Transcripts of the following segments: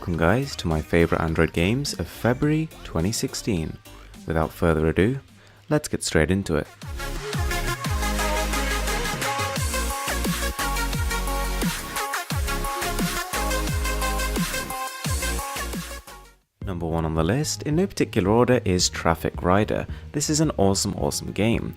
welcome guys to my favorite Android games of February 2016. Without further ado, let's get straight into it. Number 1 on the list, in no particular order, is Traffic Rider. This is an awesome game.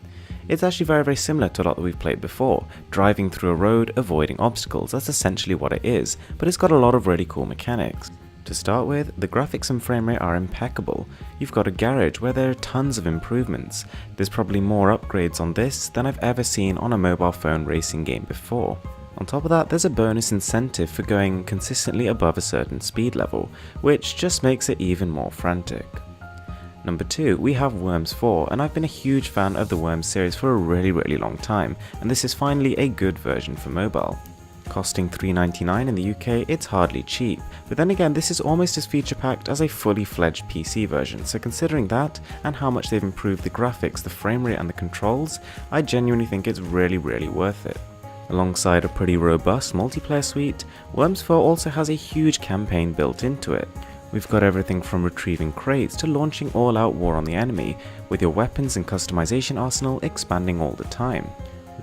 It's actually very similar to a lot that we've played before, driving through a road, avoiding obstacles. That's essentially what it is, but it's got a lot of really cool mechanics. To start with, the graphics and frame rate are impeccable. You've got a garage where there are tons of improvements. There's probably more upgrades on this than I've ever seen on a mobile phone racing game before. On top of that, there's a bonus incentive for going consistently above a certain speed level, which just makes it even more frantic. Number 2, we have Worms 4, and I've been a huge fan of the Worms series for a really long time, and this is finally a good version for mobile. Costing $3.99 in the UK, it's hardly cheap, but then again this is almost as feature packed as a fully fledged PC version, so considering that and how much they've improved the graphics, the frame rate and the controls, I genuinely think it's really worth it. Alongside a pretty robust multiplayer suite, Worms 4 also has a huge campaign built into it. We've got everything from retrieving crates to launching all-out war on the enemy, with your weapons and customization arsenal expanding all the time.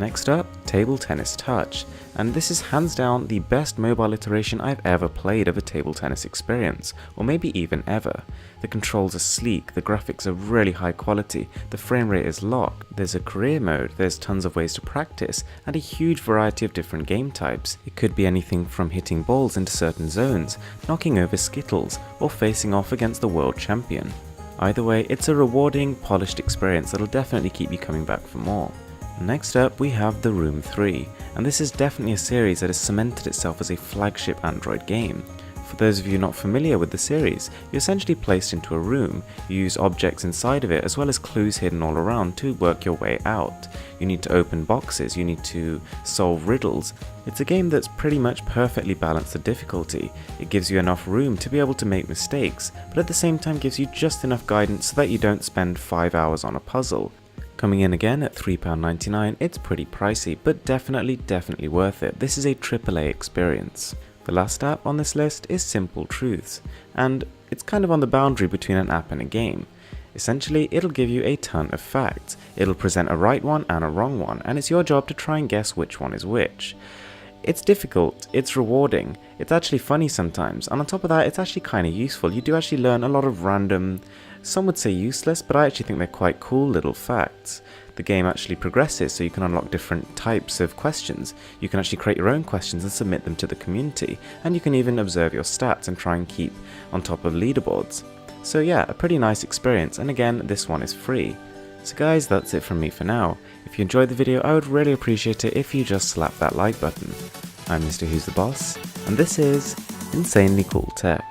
Next up, Table Tennis Touch, and this is hands down the best mobile iteration I've ever played of a table tennis experience, or maybe even ever. The controls are sleek, the graphics are really high quality, the frame rate is locked, there's a career mode, there's tons of ways to practice, and a huge variety of different game types. It could be anything from hitting balls into certain zones, knocking over skittles, or facing off against the world champion. Either way, it's a rewarding, polished experience that'll definitely keep you coming back for more. Next up, we have The Room 3, and this is definitely a series that has cemented itself as a flagship Android game. For those of you not familiar with the series, you're essentially placed into a room, you use objects inside of it as well as clues hidden all around to work your way out. You need to open boxes, you need to solve riddles. It's a game that's pretty much perfectly balanced the difficulty. It gives you enough room to be able to make mistakes, but at the same time gives you just enough guidance so that you don't spend 5 hours on a puzzle. Coming in again at £3.99, it's pretty pricey, but definitely worth it. This is a AAA experience. The last app on this list is Simple Truths, and it's kind of on the boundary between an app and a game. Essentially, it'll give you a ton of facts. It'll present a right one and a wrong one, and it's your job to try and guess which one is which. It's difficult, it's rewarding, it's actually funny sometimes, and on top of that, it's actually kind of useful. You do actually learn a lot of random, some would say useless, but I actually think they're quite cool little facts. The game actually progresses, so you can unlock different types of questions. You can actually create your own questions and submit them to the community, and you can even observe your stats and try and keep on top of leaderboards. So yeah, a pretty nice experience, and again, this one is free. So guys, that's it from me for now. If you enjoyed the video, I would really appreciate it if you just slap that like button. I'm Mr. Who's the Boss, and this is Insanely Cool Tech.